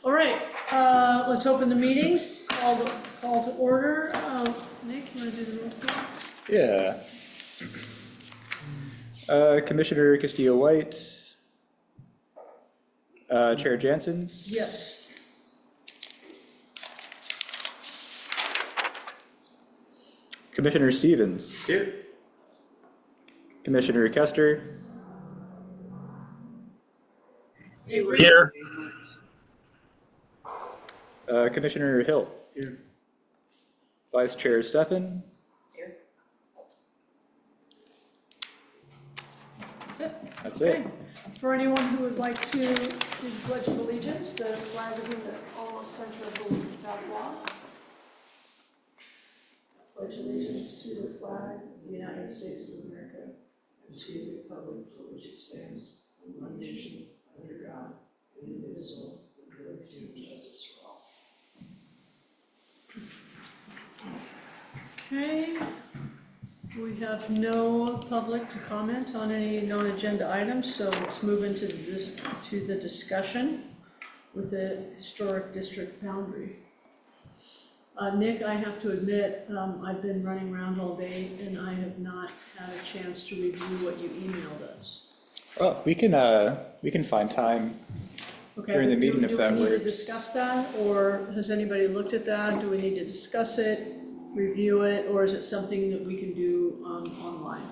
All right, let's open the meeting. Call to order. Nick, you want to do the roll call? Yeah. Commissioner Castillo-White. Chair Janssens. Yes. Commissioner Stevens. Here. Commissioner Kester. Here. Commissioner Hill. Here. Vice Chair Steffen. Here. That's it. That's Okay. it. For anyone who would like to do the Pledge of Allegiance, the flag is in the almost center of the wall. Pledge allegiance to the flag of the United States of America and to the republic for which it stands, one nation, under God, indivisible, with liberty and justice for all. Okay, we have no public to comment on any non-agenda items, so let's move into the discussion with the historic district boundary. Nick, I have to admit, I've been running around all day and I have not had a chance to review what you emailed us. Well, we can find time Okay, during the meeting if that Do we need to works. discuss that, or has anybody looked at that? Do we need to discuss it, review it, or is it something that we can do online?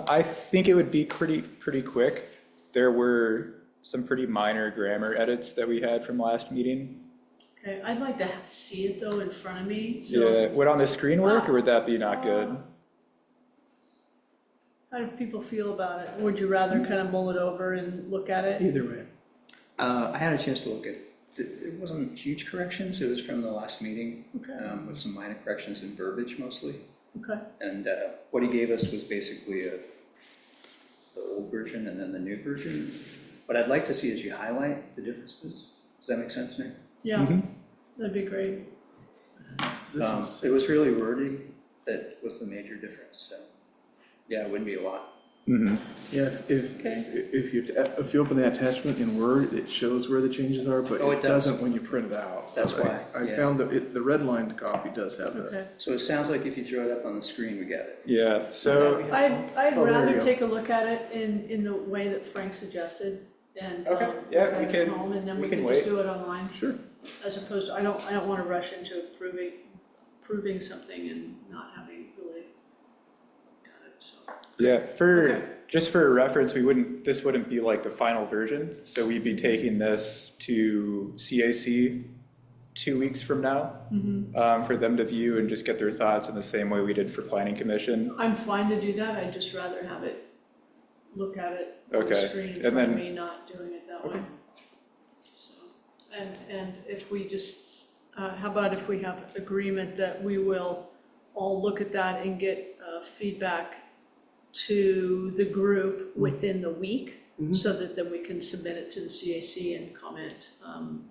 I think it would be pretty quick. There were some pretty minor grammar edits that we had from last meeting. Okay, I'd like to see it though in front of me, so. Yeah, would on the screen work or would that be not good? How do people feel about it? Would you rather kind of mull it over and look at it? Either way. I had a chance to look at it. It wasn't huge corrections. It was from the last meeting Okay, with some minor corrections in verbiage mostly. okay, And what he gave us was basically the old version and then the new version. What I'd like to see is you highlight the differences. Does that make sense, Nick? yeah, Mhm. that'd be great. It was really wording that was the major difference. So yeah, it wouldn't be a lot. Mhm. Yeah, if you open the attachment in Word, it shows where the changes are, but Oh, it it does. doesn't when you print it out. So That's why, I yeah. found that the redlined copy does have that. Okay. So it sounds like if you throw it up on the screen, we get it. Yeah, so, I'd Oh, there you rather go. take a look at it in the way that Frank suggested and. Okay, yeah, look we at it can- at home, and then we we can can just wait. do it online, Sure. as opposed to, I don't want to rush into proving something and not having really done it, so. yeah, Okay. just for reference, this wouldn't be like the final version. So we'd be taking this to CAC 2 weeks from now for them to view and just get their thoughts in the same way we did for Planning Commission. I'm fine to do that, I'd just rather have it, look at it on the Okay, screen in and front of then- me, not doing it that way. Okay. So, and if we just, how about if we have agreement that we will all look at that and get feedback to the group within the week, so that then we can submit it to the CAC and comment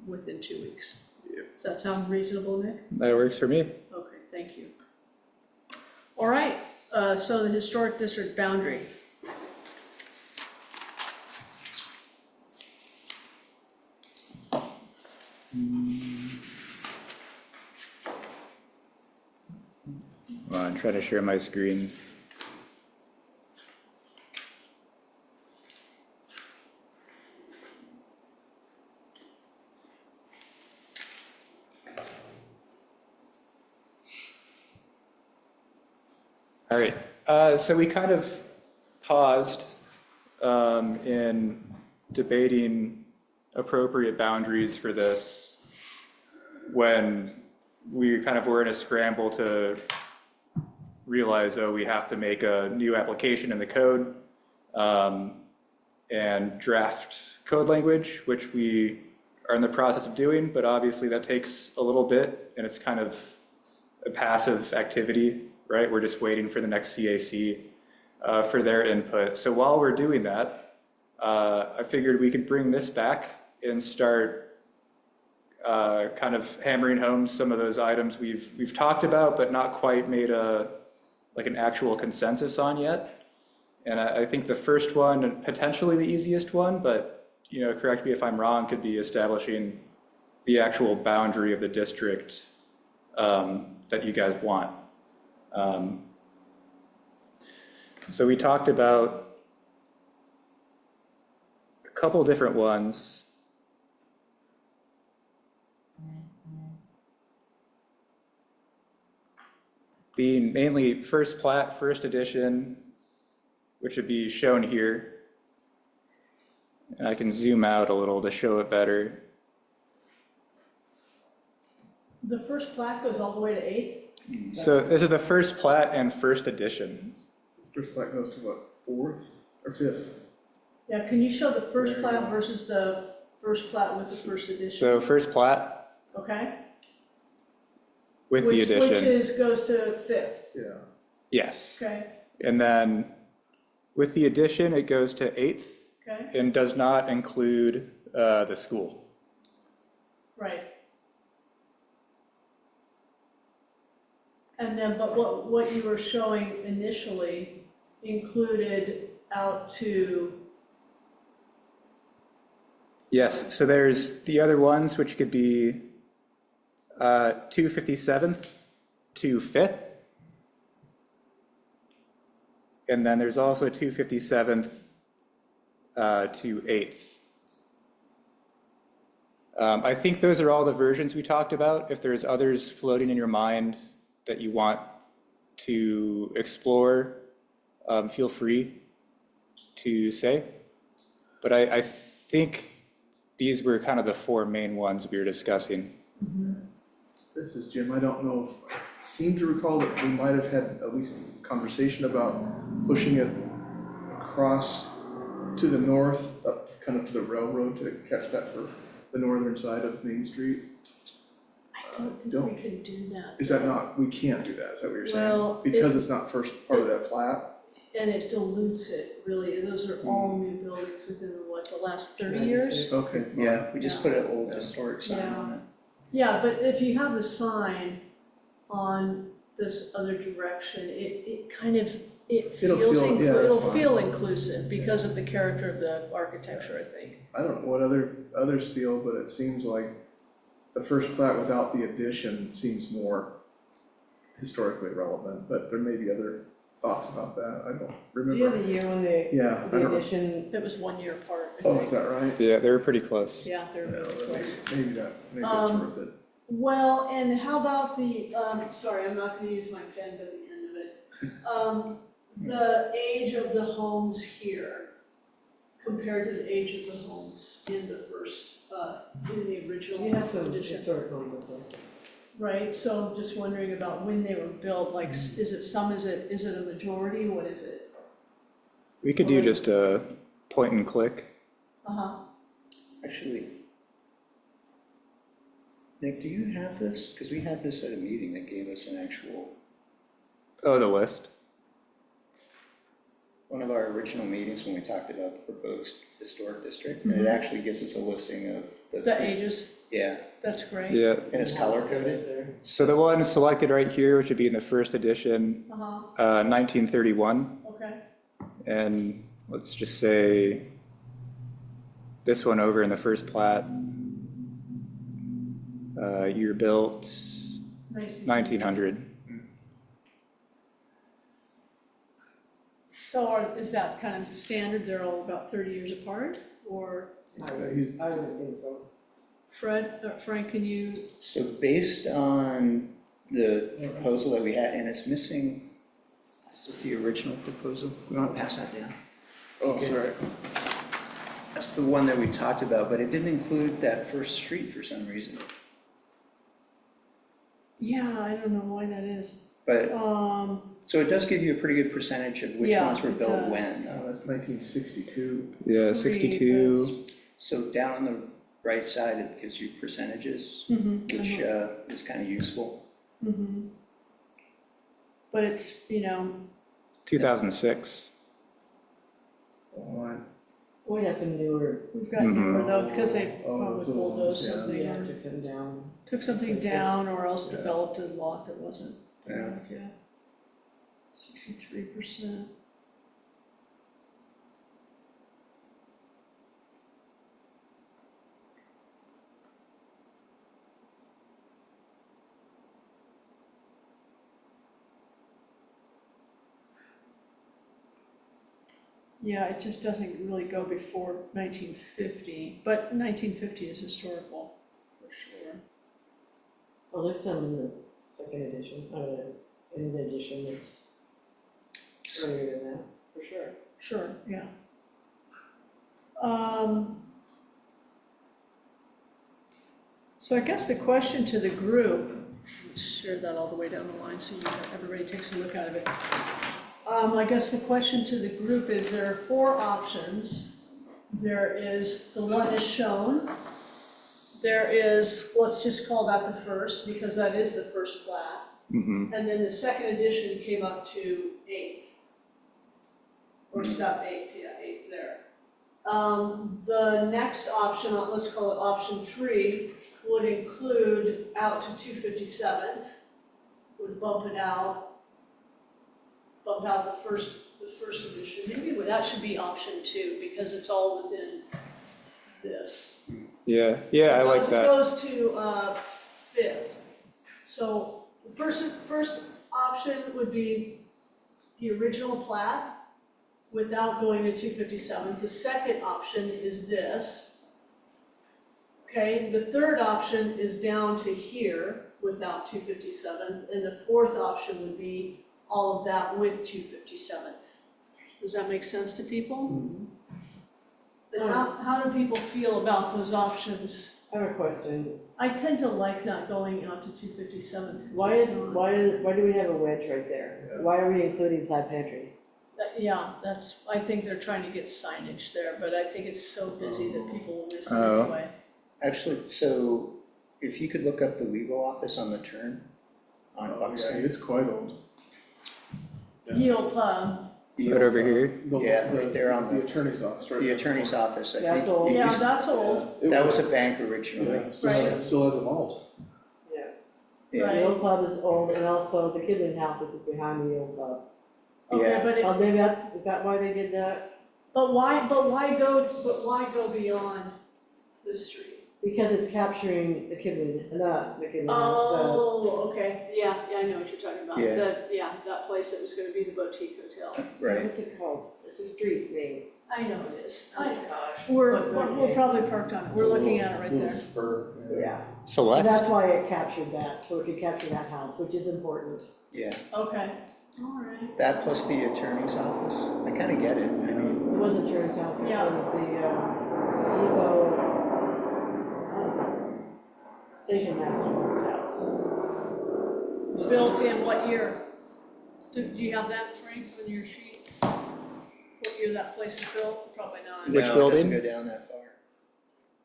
within 2 weeks. Yeah. Does that sound reasonable, Nick? That works for me. Okay, thank you. All right, so the historic district boundary. Well, I'm trying to share my screen. All right, so we kind of paused in debating appropriate boundaries for this when we kind of were in a scramble to realize, oh, we have to make a new application in the code and draft code language, which we are in the process of doing, but obviously that takes a little bit and it's kind of a passive activity, right? We're just waiting for the next CAC for their input. So while we're doing that, I figured we could bring this back and start kind of hammering home some of those items we've talked about, but not quite made an actual consensus on yet. And I think the first one, and potentially the easiest one, but correct me if I'm wrong, could be establishing the actual boundary of the district that you guys want. So we talked about a couple different ones. Being mainly first plat, first edition, which would be shown here. And I can zoom out a little to show it better. The first plat goes all the way to 8th? So this is the first plat and first edition. First plat goes to what, 4th or 5th? Yeah, can you show the first There you plat go. versus the first plat with the first edition? So first plat Okay? with the Which addition. goes to 5th, Yeah. Yes. okay? And then with the addition, it goes to 8th Okay, and does not include the school. right. And then, but what you were showing initially included out to, Yes, so there's the other ones, which could be 257th to 5th. And then there's also 257th to 8th. I think those are all the versions we talked about. If there's others floating in your mind that you want to explore, feel free to say. But I think these were kind of the 4 main ones we were discussing. This is Jim. I don't know if, I seem to recall that we might have had at least a conversation about pushing it across to the north, up kind of to the railroad to catch that for the northern side of Main Street. I don't think don't- we can do that. Is that not, we can't do that, is that what you're saying? Well, Because it's not first part of that plat? And it dilutes it, really. Those are all new buildings within, what, the last 30 years? Okay. Yeah, we just Yeah. put an old historic sign Yeah. on it. Yeah, but if you have the sign on this other direction, it kind of, it It'll feels, feel- yeah, that's it'll fine. feel inclusive because of the character of the architecture, I think. I don't know what others feel, but it seems like the first plat without the addition seems more historically relevant, but there may be other thoughts about that. I don't Do you have remember. the year when the, Yeah, I the don't, addition, It was 1 year apart, I oh, think. is that right? Yeah, they were pretty close. Yeah, they're Yeah, really that close. maybe it's worth it. Well, and how about the, sorry, I'm not gonna use my pen by the end of it. The age of the homes here compared to the age of the homes in the first, in the original you have some edition. historic homes up there. Right, so I'm just wondering about when they were built, like, is it a majority, what is it? We could do just a point and click. Uh-huh, Actually, Nick, do you have this? Because we had this at a meeting that gave us an actual, Oh, the list. one of our original meetings when we talked about the proposed historic district. And it actually gives us a listing of the ages, Yeah, that's great. Yeah. and it's color coded. There. So the one selected right here, which would be in the first edition, Uh-huh, 1931. okay, And let's just say this one over in the first plat, year built 1900. So is that kind of the standard, they're all about 30 years apart, or I wouldn't think so. Frank, can you, So based on the proposal that we had, and it's missing, this is the original proposal. We want to pass that down. Oh, sorry. That's the one that we talked about, but it didn't include that first street for some reason. yeah, I don't know why that is. But, So it does give you a pretty good percentage of which Yeah, ones were it built does. when. That's 1962. Yeah, 62. So down on the right side, it gives you percentages, which is kind of useful. But it's, 2006. We have some newer, we've got newer notes, because they Oh, probably those are the bulldozed ones, yeah. something, yeah, or took some down. took something down, or else developed a lot that wasn't. Yeah. Yeah. 63%. Yeah, it just doesn't really go before 1950, but 1950 is historical, for sure. Oh, there's some in the second edition, in the edition that's earlier than that, for sure. Sure, yeah. So I guess the question to the group, let's share that all the way down the line so everybody takes a look out of it. I guess the question to the group is there are 4 options. There is the one is shown. There is, let's just call that the first because that is the first plat. Mm-hmm. And then the second edition came up to 8th. Or sub 8th, yeah, 8th there. The next option, let's call it option 3, would include out to 257th, would bump out the first edition. Maybe that should be option 2 because it's all within this. Yeah, I like It that. goes to 5th. So the first option would be the original plat without going to 257th. The second option is this. Okay, the third option is down to here without 257th, and the fourth option would be all of that with 257th. Does that make sense to people? And how do people feel about those options? I have a question. I tend to like not going out to 257th. Why do we have a wedge right there? Yeah. Why are we including Plaid Pantry? Yeah, I think they're trying to get signage there, but I think it's so busy that people will miss it Oh. anyway. Actually, so if you could look up the legal office on the turn on Oh, yeah, Buxton. it's quite old. Yeah. Yield Pub, Right over here. Yeah, right there on The attorney's office, right? The there. attorney's office, I That's think. old. it yeah, used- that's old, It That was a bank originally. Yeah, it still Right. has, it still has a vault. Yeah. Yeah. Right. The old pub is old, and also the Kidman House, which is behind the old pub. okay, Yeah. but Oh, maybe is that why they did that? why go beyond the street? Because it's capturing the Kidman, not the Kidman House, Oh, okay, yeah, I know what you're talking about, Yeah. that place that was gonna be the boutique hotel, the, Right. what's it called? It's a street name. I know it is. Gosh. We're probably parked on it, we're looking at it right Little there. spur, Yeah, so Celeste? that's why it captured that, so it could capture that house, which is important. Yeah, Okay, all right. that plus the attorney's office. I kind of get it. I mean, It wasn't Turner's house, it Yeah. was the, depot, station master's house. Built in what year? Do you have that, Frank, on your sheet? What year that place is built? Probably not. Which no, it building? doesn't go down that far.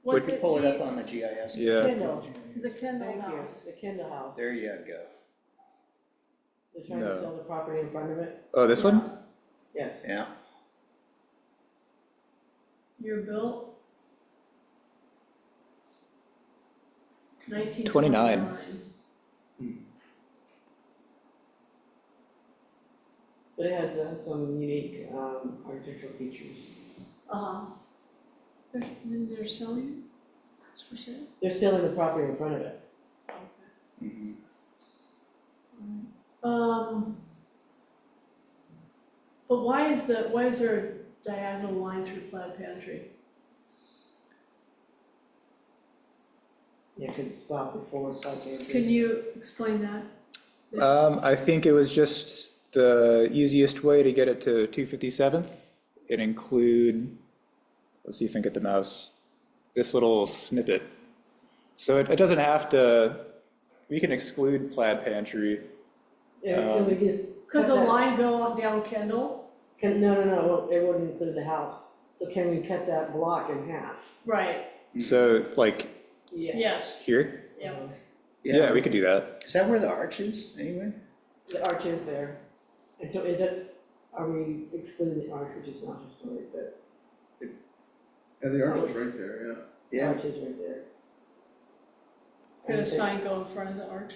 What Would You pull it up on the GIS. Yeah. Kendall, The Kendall thank you, House. the Kendall house. There you go. They're trying No. to sell the property in front of it? Oh, this one? Yes. Yeah. Year built? 1929. 29. But it has some unique architectural features. Uh-huh. They're selling it? It's for sale? They're selling the property in front of it. Okay. Mhm. But why is there a diagonal line through Plaid Pantry? Yeah, could stop before Plaid Can you explain that? I think it was just the easiest way to get it to 257th and include, let's see if I can get the mouse, this little snippet. So it doesn't have to, we can exclude Plaid Pantry. Yeah, can we just? Could cut the that- line go up down Kendall? No, it wouldn't include the house. So can we cut that block in half? Right, So like yes, here? yeah. Yeah, we could do that. Is that where the arch is, anyway? The arch is there. And so are we excluding the arch, which is not historic, but Yeah, the arch is right there, yeah. the Yeah. arch is right there. Could a And I think- sign go in front of the arch?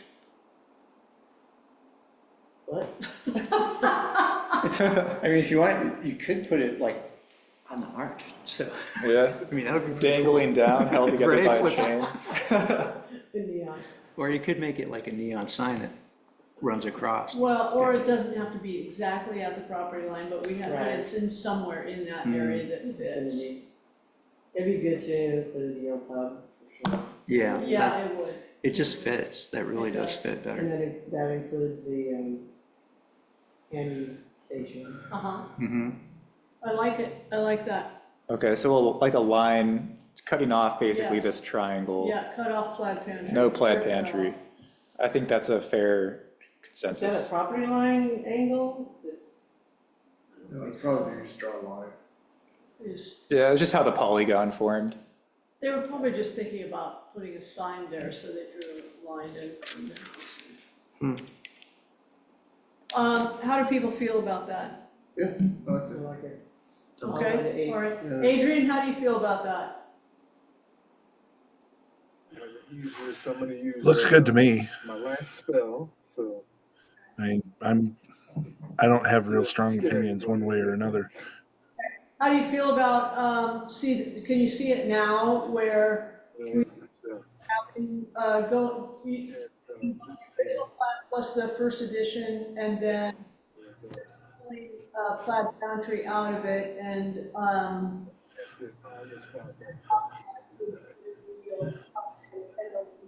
What? I mean, if you want, you could put it like on the arch, so. Yeah, I mean, that would be pretty dangling down, held together Right, by a flips. chain. In neon. Or you could make it like a neon sign that runs across. Well, or it doesn't have to be exactly at the property line, but we have, but Right. it's in somewhere in that area that fits. Vicinity. It'd be good to include the old pub, for sure. Yeah, Yeah, it would. it just fits, that really It does does. fit better. And then that includes the, handy station. Uh-huh. Mm-hmm. I like it. I like that. Okay, so like a line cutting off basically Yes. this triangle. Yeah, cut off plaid pantry. No plaid Rip it pantry. off. I think that's a fair Is that a consensus. property line angle? This, No, it's probably just draw a line. Is- Yeah, it's just how the polygon formed. They were probably just thinking about putting a sign there, so they drew a line in. And then we'll see. How do people feel about that? Yeah, I like I that. like it. I'll buy the Okay, eight. all right. Yeah. Adrian, how do you feel about that? Somebody used Looks good to me. my last spell, so. I mean, I don't have real strong opinions one way or another. How do you feel about, can you see it now where go, plus the first edition and then pulling, plaid country out of it and,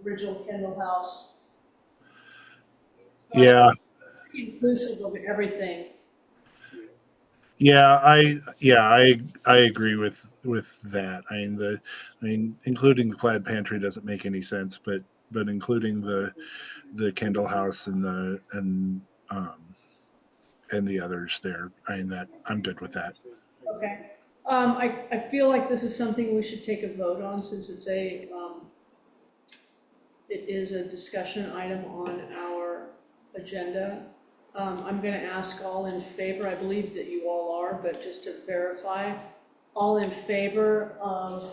original Kendall House. So Yeah, inclusive of everything. I agree with that. I mean, including the plaid pantry doesn't make any sense, but including the Kendall House and the others there, I mean, that I'm good with that. Okay. I feel like this is something we should take a vote on since it's it is a discussion item on our agenda. I'm gonna ask all in favor, I believe that you all are, but just to verify, all in favor of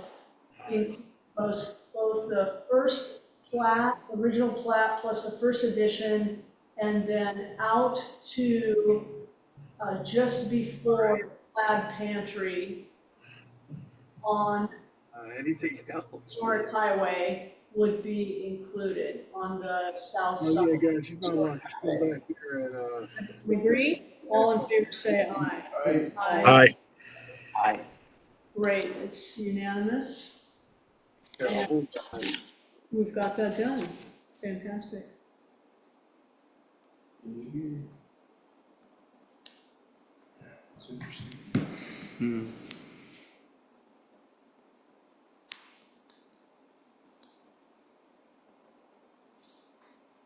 both the first plat, original plat plus the first edition, and then out to just before plaid pantry on Anything else? Historic Highway would be included on the south Oh, side. yeah, guys, you might want to come back here and, We agree? All in favor say aye. Aye. Aye. Aye. Great, it's unanimous. yeah, hold on. We've got that done. Fantastic. That's interesting.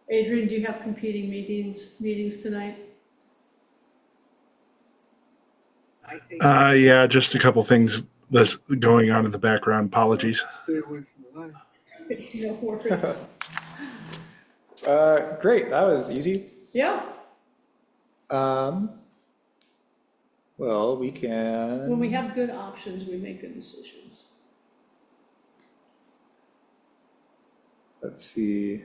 Adrian, do you have competing meetings tonight? Yeah, just a couple things that's going on in the background. Apologies. Stay away from the light. No worries. Great, that was easy. Yeah, Well, we can. when we have good options, we make good decisions. Let's see.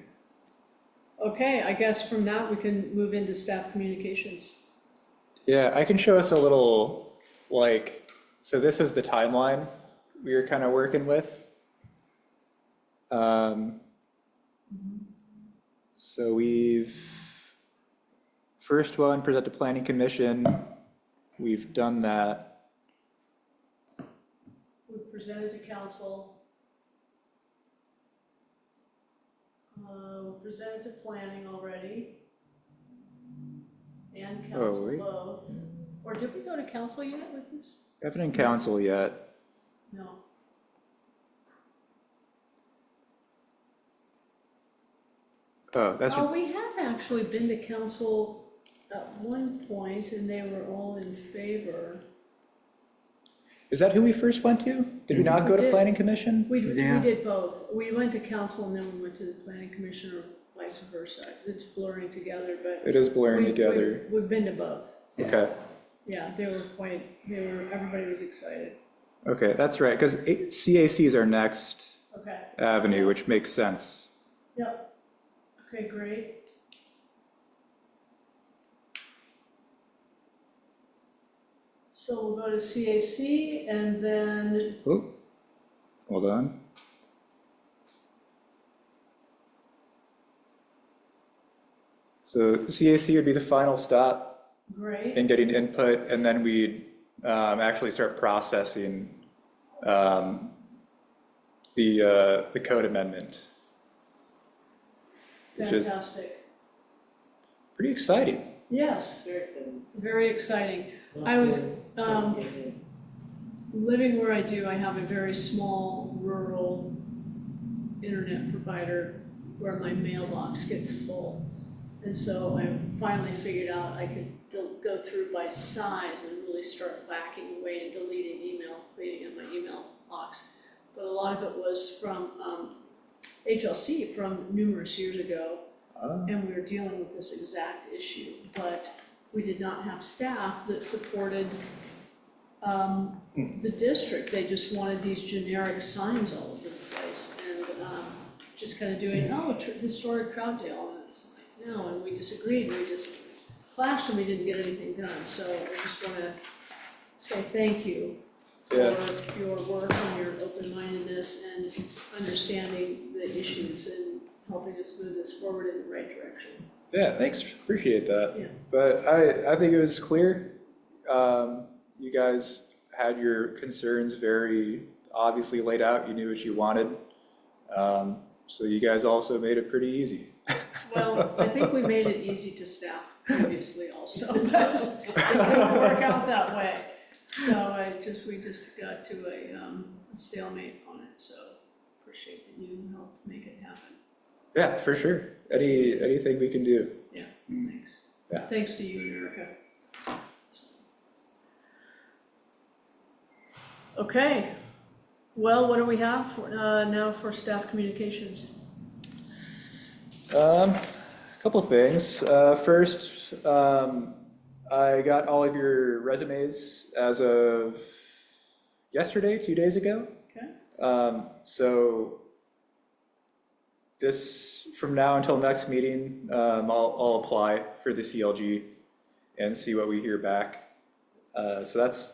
Okay, I guess from that, we can move into staff communications. Yeah, I can show us a little, so this was the timeline we were kind of working with. So first one, present to planning commission. We've done that. We've presented to council. We presented to planning already. And council wait. both. Or did we go to council yet with this? We haven't in council yet. No. Oh, that's, Oh, we have actually been to council at one point and they were all in favor. is that who we first went to? Did we not go We to did. planning commission? We Yeah. did both. We went to council and then we went to the planning commission or vice versa. It's blurring together, but. It is blurring we- together. We've been to both. Okay, Yeah, everybody was excited. okay, that's right, because CAC is our next Okay, avenue, which makes sense. yep. Okay, great. So we'll go to CAC and then, Oh, hold on. So CAC would be the final stop Great, in getting input, and then we'd actually start processing the code amendment, which is fantastic. pretty exciting. Yes, Very exciting. very exciting. Not I was, saying- Living where I do, I have a very small rural internet provider where my mailbox gets full. And so I finally figured out I could go through by size and really start whacking away and deleting email, cleaning up my email box. But a lot of it was from HLC from numerous years ago. And we were dealing with this exact issue, but we did not have staff that supported the district. They just wanted these generic signs all over the place, and just kind of doing, historic Troutdale, and it's like, no, and we disagreed, we just clashed and we didn't get anything done. So I just want to say thank you for your work and your open-mindedness and understanding the issues and helping us move this forward in the right direction. Yeah, thanks, appreciate that. Yeah. But I think it was clear. You guys had your concerns very obviously laid out, you knew what you wanted. So you guys also made it pretty easy. Well, I think we made it easy to staff previously also, but it didn't work out that way. So we just got to a stalemate on it, so appreciate that you helped make it happen. Yeah, for sure. Anything we can do. Yeah, thanks. Yeah. Thanks to you, Erica. Okay, well, what do we have for, now for staff communications? A couple things. First, I got all of your resumes as of yesterday, 2 days ago. Okay, So this, from now until next meeting, I'll apply for the CLG and see what we hear back. So that's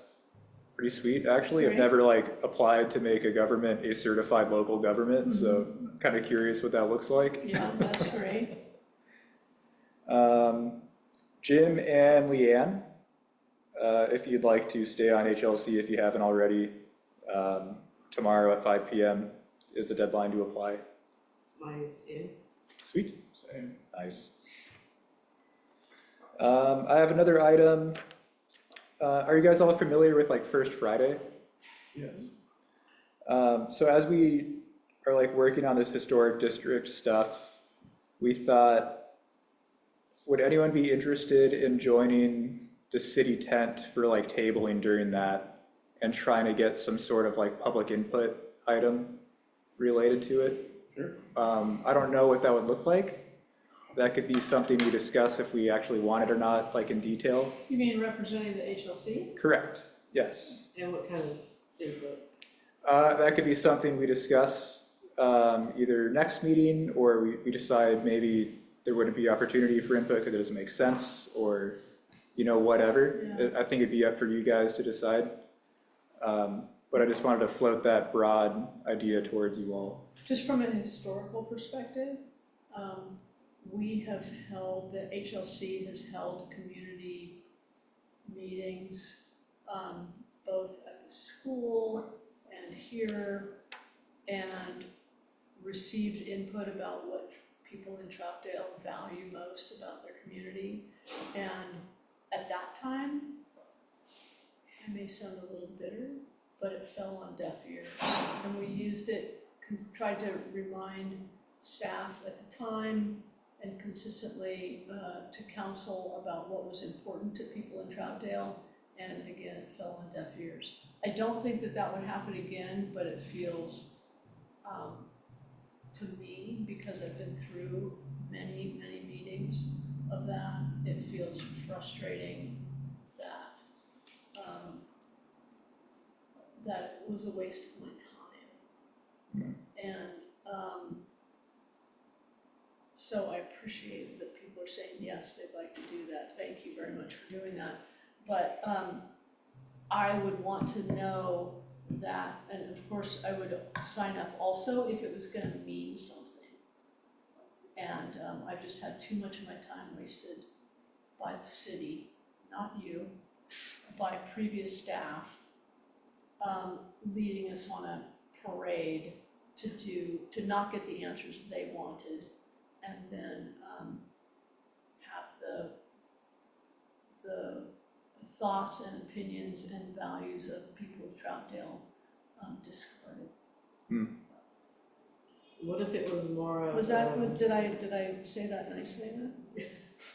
pretty sweet, actually. I've Great. never applied to make a government a certified local government, so I'm kind of curious what that looks like. yeah, that's great. Jim and Leanne, if you'd like to stay on HLC if you haven't already, tomorrow at 5 p.m. is the deadline to apply. Mine's in. Sweet. Nice. I have another item. Are you guys all familiar with First Friday? Yes. So as we are working on this historic district stuff, we thought, would anyone be interested in joining the city tent for tabling during that and trying to get some sort of public input item related to it? Sure. I don't know what that would look like. That could be something we discuss if we actually want it or not, in detail. You mean representing the HLC? Correct, yes. And what kind of input? That could be something we discuss either next meeting, or we decide maybe there wouldn't be opportunity for input because it doesn't make sense, or whatever. Yeah. I think it'd be up for you guys to decide. But I just wanted to float that broad idea towards you all. Just from a historical perspective, we have held, the HLC has held community meetings, both at the school and here, and received input about what people in Troutdale value most about their community. And at that time, I may sound a little bitter, but it fell on deaf ears. And we used it, tried to remind staff at the time and consistently to counsel about what was important to people in Troutdale. And again, it fell on deaf ears. I don't think that would happen again, but it feels, to me, because I've been through many, many meetings of that, it feels frustrating that that it was a waste of my time. And so I appreciate that people are saying, yes, they'd like to do that. Thank you very much for doing that. But I would want to know that, and of course I would sign up also if it was gonna mean something. And I've just had too much of my time wasted by the city, not you, by previous staff, leading us on a parade to not get the answers they wanted, and then have the thoughts and opinions and values of people of Troutdale discarded. What if it was more of? Was that, did I say that nicely enough?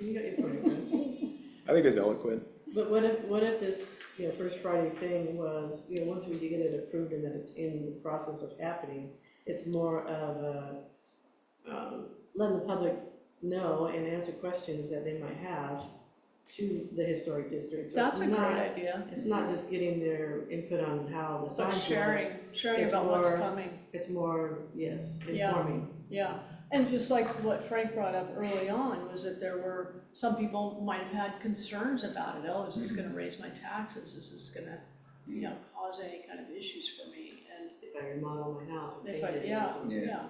You got your point, Chris. I think it's eloquent. But what if this, First Friday thing was, once we get it approved and that it's in the process of happening, it's more of letting the public know and answer questions that they might have to the historic district. So That's it's a great not- idea, It's not just getting their input on how the but signs work. sharing It's about what's more- coming. It's more, yes, Yeah. informing. Yeah, and just like what Frank brought up early on, was that there were, some people might have had concerns about it. Oh, is this gonna raise my taxes? Is this gonna, cause any kind of issues for me? And If I remodel my house or if paint I, it or yeah, something. yeah.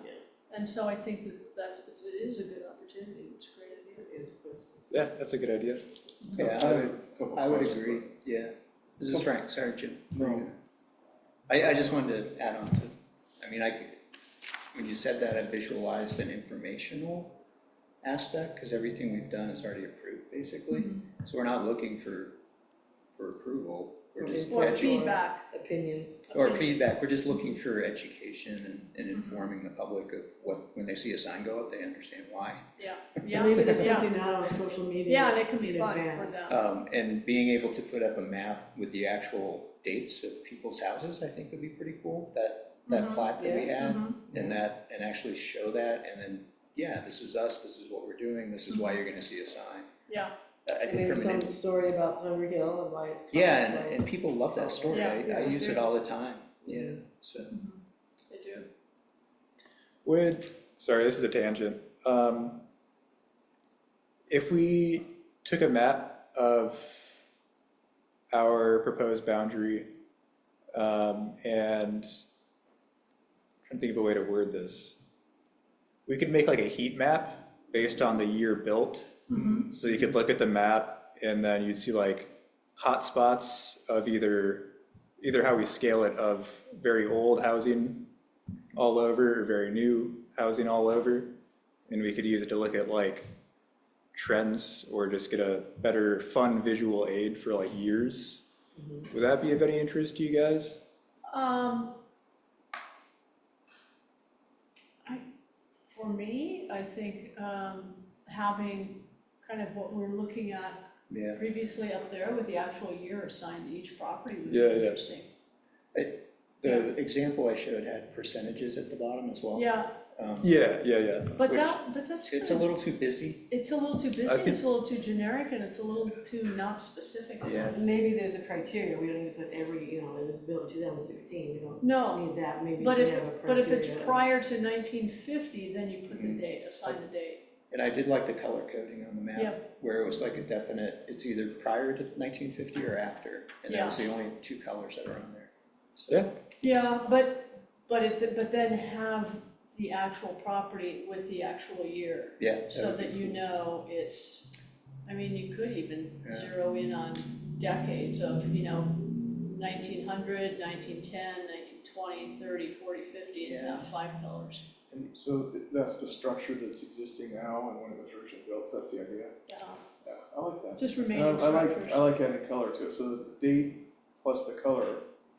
And so I think that it is a good opportunity. It's a great idea. It is Christmas. Yeah, that's a good idea. Yeah, I would agree, yeah. This is Frank, sorry, Jim. No. I just wanted to add on to, when you said that, I visualized an informational aspect, because everything we've done is already approved, basically. So we're not looking for approval, we're just Or educating. feedback. Opinions. Or feedback, we're just looking for education and informing the public of when they see a sign go up, they understand why. Yeah, And yeah, maybe there's yeah. something out on social media. Yeah, and it can be in fun for advance. them. And being able to put up a map with the actual dates of people's houses, I think would be pretty cool, that plat that we had, and actually show that, and then, yeah, this is us, this is what we're doing, this is why you're gonna see a sign. Yeah, I And think maybe from an, some story about Hungry Hill and why it's. called yeah, that. and people love that story, Yeah. I use it all the time, yeah, so. they do. Sorry, this is a tangent. If we took a map of our proposed boundary, and I'm trying to think of a way to word this. We could make like a heat map based on the year built. So you could look at the map and then you'd see like hot spots of either how we scale it, of very old housing all over or very new housing all over. And we could use it to look at like trends or just get a better fun visual aid for like years. Would that be of any interest to you guys? For me, I think having kind of what we're looking at Yeah, previously up there with the actual year assigned to each property would be Yeah, yeah. interesting. the example I showed had percentages at the bottom as well. Yeah, Yeah. but Which- that's It's kind a of, little too busy, it's a little too busy, I could- it's a little too generic, and it's a little too not specific. yeah. Maybe there's a criteria, we don't need to put every, it was built in 2016, we don't No, need that, maybe but we if, have a but if it's criteria. prior to 1950, then you put the date, assign the date. And I did like the color coding on the map. Yeah. Where it was like a definite, it's either prior to 1950 or after, and that was the only two colors that are on there. So, Yeah. Yeah, but then have the actual property with the actual year, yeah. so would be that you cool. know it's, I mean, you could even Yeah. zero in on decades of, 1900, 1910, 1920, 30, 40, 50, and have 5 colors. So that's the structure that's existing now and when it was originally built, so that's the idea? Yeah, Yeah, I like that. just And remaining I like structures. adding color to it, so the date plus the color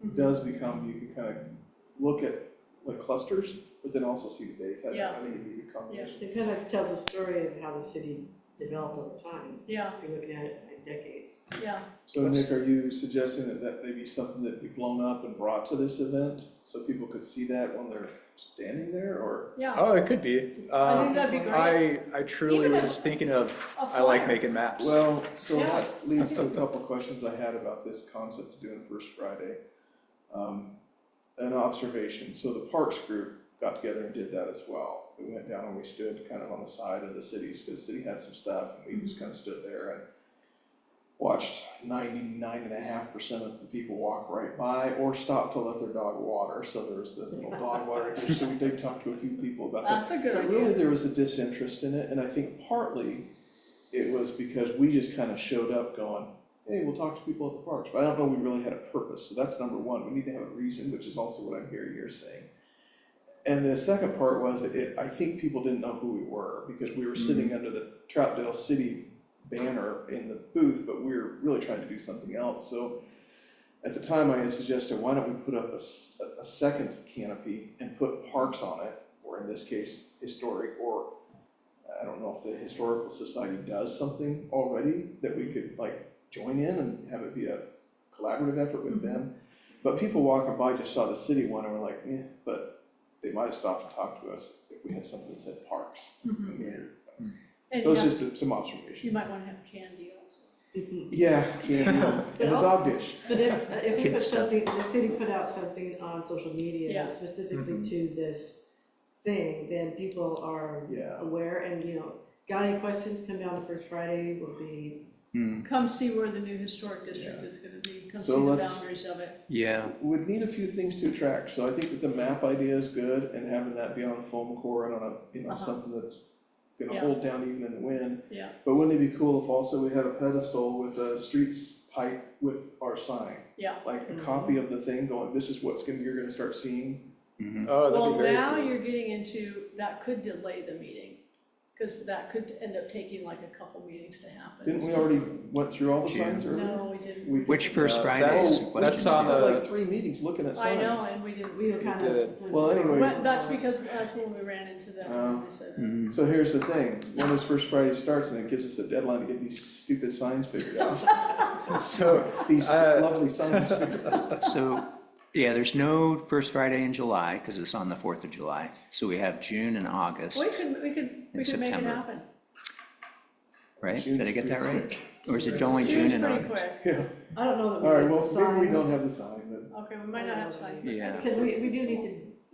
Mhm. does become, you can kind of look at like clusters, but then also see the dates. Yeah. I think it'd be a good combination. It kind of tells a story of how the city developed over time, Yeah, if you're looking at it like decades. yeah, So What's- Nick, are you suggesting that may be something that be blown up and brought to this event? So people could see that when they're standing there, or? yeah. Oh, it could be. I think that'd be great. I truly Even was a- just thinking of, a I like flyer. making maps. Well, so Yeah. that leads to a couple of questions I had about this concept of doing First Friday. An observation, so the Parks group got together and did that as well. We went down and we stood kind of on the side of the cities, because the city had some stuff, and we just kind of stood there. watched 99.5% of the people walk right by or stop to let their dog water. So there was the little dog water issue. So we did talk to a few people about that. That's a good But really, idea. there was a disinterest in it, and I think partly it was because we just kind of showed up going, hey, we'll talk to people at the parks, but I don't know we really had a purpose. So that's number one. We need to have a reason, which is also what I'm hearing you're saying. And the second part was, I think people didn't know who we were because we were sitting under the Troutdale City banner in the booth, but we were really trying to do something else. So at the time, I had suggested, why don't we put up a second canopy and put parks on it, or in this case, historic, or I don't know if the Historical Society does something already that we could like join in and have it be a collaborative effort with them. But people walking by just saw the city one and were like, yeah, but they might have stopped and talked to us if we had something that said parks. Mhm. Yeah. And That was you just some observation. you might wanna have candy also. Yeah, and a dog dish. But if we put Kids stuff. something, the city put out something on social media Yeah. specifically to this thing, then people are Yeah. aware and, got any questions, come down the first Friday, will be, Come see where the new historic district is gonna be, come see So the let's- boundaries of it. Yeah, Would need a few things to attract, so I think that the map idea is good, and having that be on a foam core and on a, something that's gonna Yeah. hold down even in the wind. Yeah, But wouldn't it be cool if also we had a pedestal with a streets pipe with our sign? yeah. Like a copy of the thing going, this is what's you're gonna start seeing. Oh, that'd Well, be very now cool. you're getting into, that could delay the meeting, because that could end up taking like a couple meetings to happen. Didn't we already went through all the signs earlier? No, we didn't. We which didn't. first Uh, Friday that's- is Oh, what? we that's just on had the- like 3 meetings looking at I signs. know, and we didn't. we were kind of. did. Well, anyway. Well, that's because, that's when we ran into that, Oh. they said that. Mhm. So here's the thing, when this first Friday starts, and it gives us a deadline to get these stupid signs figured out. So, These Uh, lovely signs figured out. So, yeah, there's no first Friday in July, because it's on the 4th of July. So we have June and August, We could make it September. happen. right? June's Did I get that pretty right? quick. Or is it only June June's and pretty August? quick. Yeah, I don't know that we all right, have the well, maybe we don't signs. have the sign, but Okay, we might not have signs. Yeah. Because we do need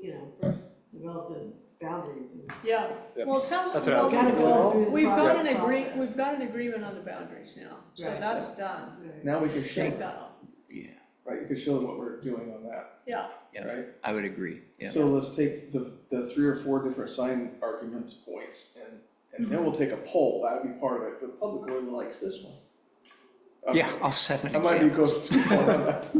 to, first develop the boundaries and. Yeah, Yep. well, it sounds. That's what I was Gotta thinking. go through the We've got an process. we've got an agreement on the boundaries now, so Right. that's done. Right. now we can show, Shake that up. Yeah, right, you can show them what we're doing on that, Yeah, Yeah. right? I would agree, yeah. So let's take the 3 or 4 different sign argument points, and then we'll take a poll, that would be part of it, the public really likes this one. Yeah, I'll set an I might be example. going too far on that.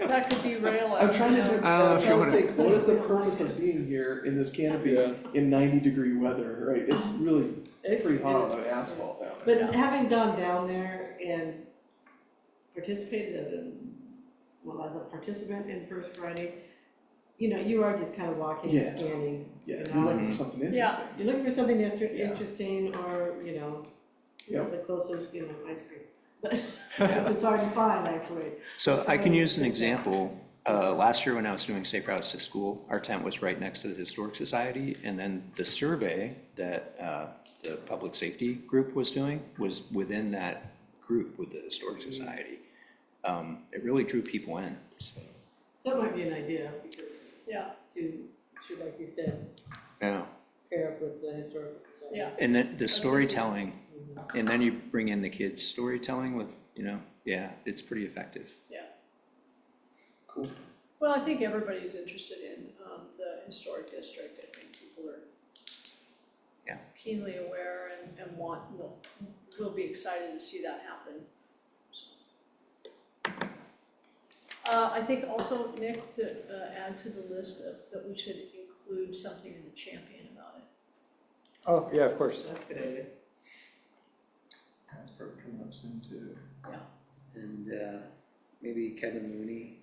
that could derail I'm us, trying you to, know. do- I don't know I'm if you trying to wanna- think, what is the purpose of being here in this canopy Yeah. in 90-degree weather, right? It's really It's- pretty hot on it's- the asphalt down there. But having gone down there and participated as a participant in First Friday, you are just kind of walking Yeah. and scanning. Yeah, you you're know, looking for something Yeah. interesting. You're looking for something Yeah. interesting or, Yep. the closest, ice cream. But which is hard to find, actually. So I can use an example. Last year when I was doing Safe Routes to School, our tent was right next to the Historic Society. And then the survey that the public safety group was doing was within that group with the Historic Society. It really drew people in, so, That might be an idea, because Yeah, to, like you said, yeah. pair up with the Historical Society. yeah, And then the storytelling, and then you bring in the kids' storytelling with, yeah, it's pretty effective. yeah. Cool. Well, I think everybody's interested in, the historic district, I think people are Yeah. keenly aware and will be excited to see that happen. I think also, Nick, that, add to the list that we should include something in the champion about it. oh, yeah, of course. That's a good idea. That's probably coming up soon too. And maybe Kevin Mooney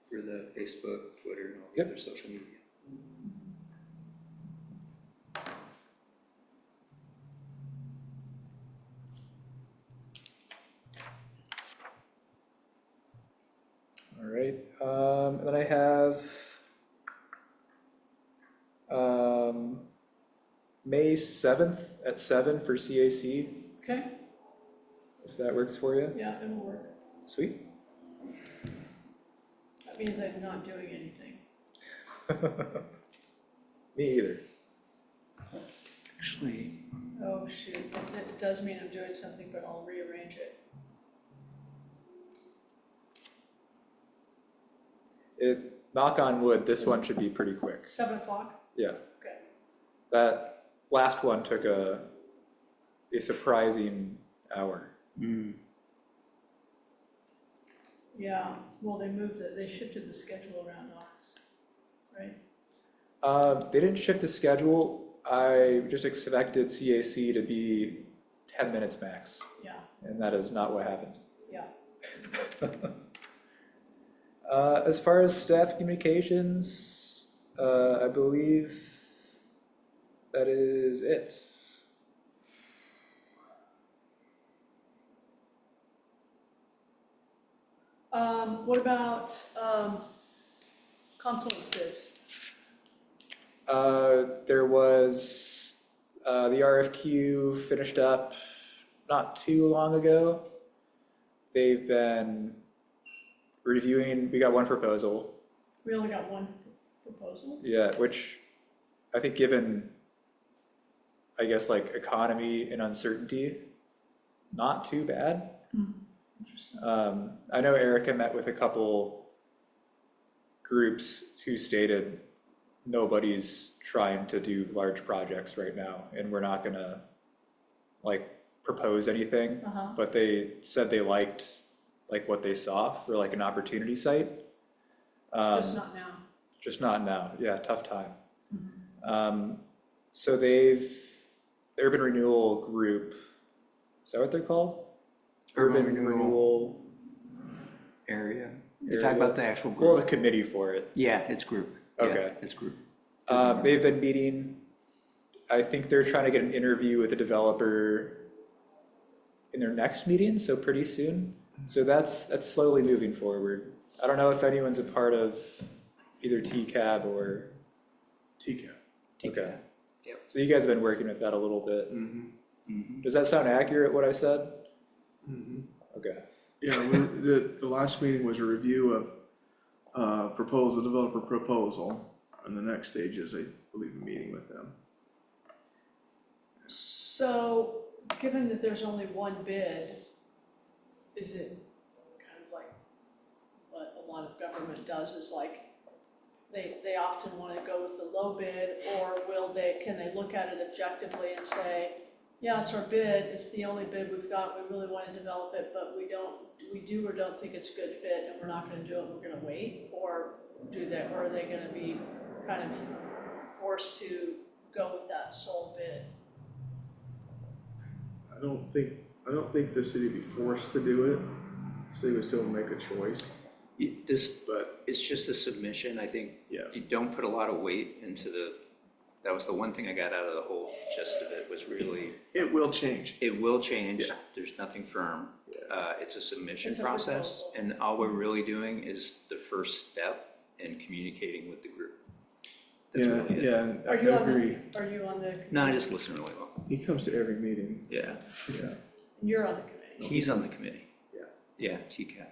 for the Facebook, Twitter, and all the Yep. other social media. All right, and then I have May 7th at 7 for CAC, Okay, if that works for you. yeah, it'll work. Sweet. That means I'm not doing anything. Me either. Actually, Oh, shoot, it does mean I'm doing something, but I'll rearrange it. Knock on wood, this one should be pretty quick. 7 o'clock? Yeah, Okay. that last one took a surprising hour. Yeah, well, they shifted the schedule around on us, right? They didn't shift the schedule. I just expected CAC to be 10 minutes max, Yeah, and that is not what happened. yeah. As far as staff communications, I believe that is it. What about, Confluence Biz? There was, the RFQ finished up not too long ago. They've been reviewing, we got one proposal, We only got one proposal? yeah, which I think given, I guess, like economy and uncertainty, not too bad. Interesting. I know Erica met with a couple groups who stated nobody's trying to do large projects right now, and we're not gonna like propose anything, Uh-huh. but they said they liked like what they saw for like an opportunity site. Just not now. Just not now, yeah, tough time. Mm-hmm. So the Urban Renewal Group, is that what they're called? Urban Renewal area. You're talking about the actual Well, the group? committee for it. Yeah, it's group. Yeah, Okay. it's group. They've been meeting, I think they're trying to get an interview with a developer in their next meeting, so pretty soon. So that's slowly moving forward. I don't know if anyone's a part of either TCAB or, TCAP. okay. Yep. So you guys have been working with that a little bit. Mm-hmm. Does that sound accurate, what I said? Mm-hmm. Okay. Yeah, the last meeting was a review of developer proposal, and the next stage is, I believe, a meeting with them. So, given that there's only one bid, is it kind of like what a lot of government does is like, they often want to go with the low bid, or can they look at it objectively and say, yeah, it's our bid, it's the only bid we've got, we really want to develop it, but we do or don't think it's a good fit, and we're not gonna do it, we're gonna wait? Or are they gonna be kind of forced to go with that sole bid? I don't think the city would be forced to do it. The city would still make a choice, but It's just a submission, I think. yeah. You don't put a lot of weight into that was the one thing I got out of the whole gist of it, was really, It will change. it will change, Yeah. there's nothing firm. It's a submission It's a process, proposal. and all we're really doing is the first step in communicating with the group. That's Yeah, really it. yeah, I Are you on agree. Are you on the? No, I just listen really well. He comes to every meeting. Yeah, Yeah. You're on the committee. he's on the committee. Yeah. Yeah, TCAT.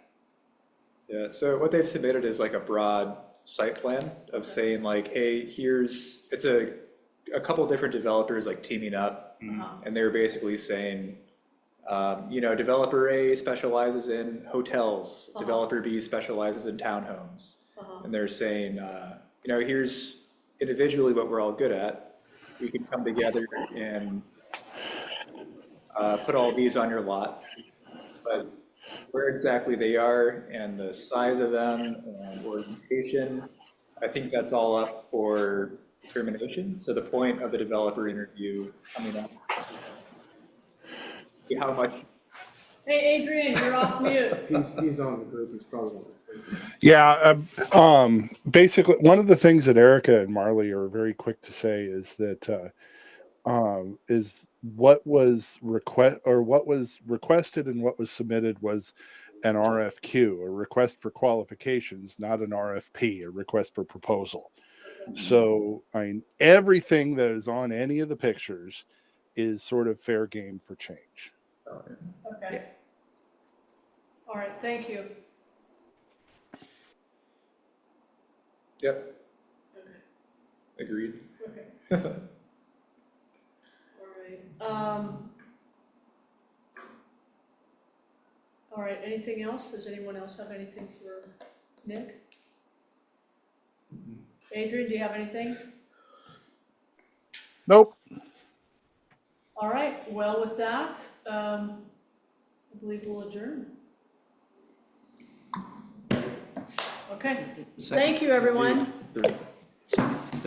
Yeah, so what they've submitted is like a broad site plan of saying like, hey, it's a couple different developers like teaming up, Uh-huh. and they're basically saying, developer A specializes in hotels, Uh-huh. developer B specializes in townhomes. Uh-huh. And they're saying, here's individually what we're all good at. We can come together and put all these on your lot. But where exactly they are and the size of them and orientation, I think that's all up for determination. So the point of the developer interview coming up, see how much. Hey, Adrian, you're off mute. He's on the group, he's probably one of the first. Yeah, basically, one of the things that Erica and Marley are very quick to say is that is what was requested and what was submitted was an RFQ, a request for qualifications, not an RFP, a request for proposal. So, I mean, everything that is on any of the pictures is sort of fair game for change. Okay. All right, thank you. Yep, Okay, agreed. okay. All right, anything else? Does anyone else have anything for Nick? Adrian, do you have anything? Nope. All right, well, with that, I believe we'll adjourn. Okay, thank you, everyone. Second.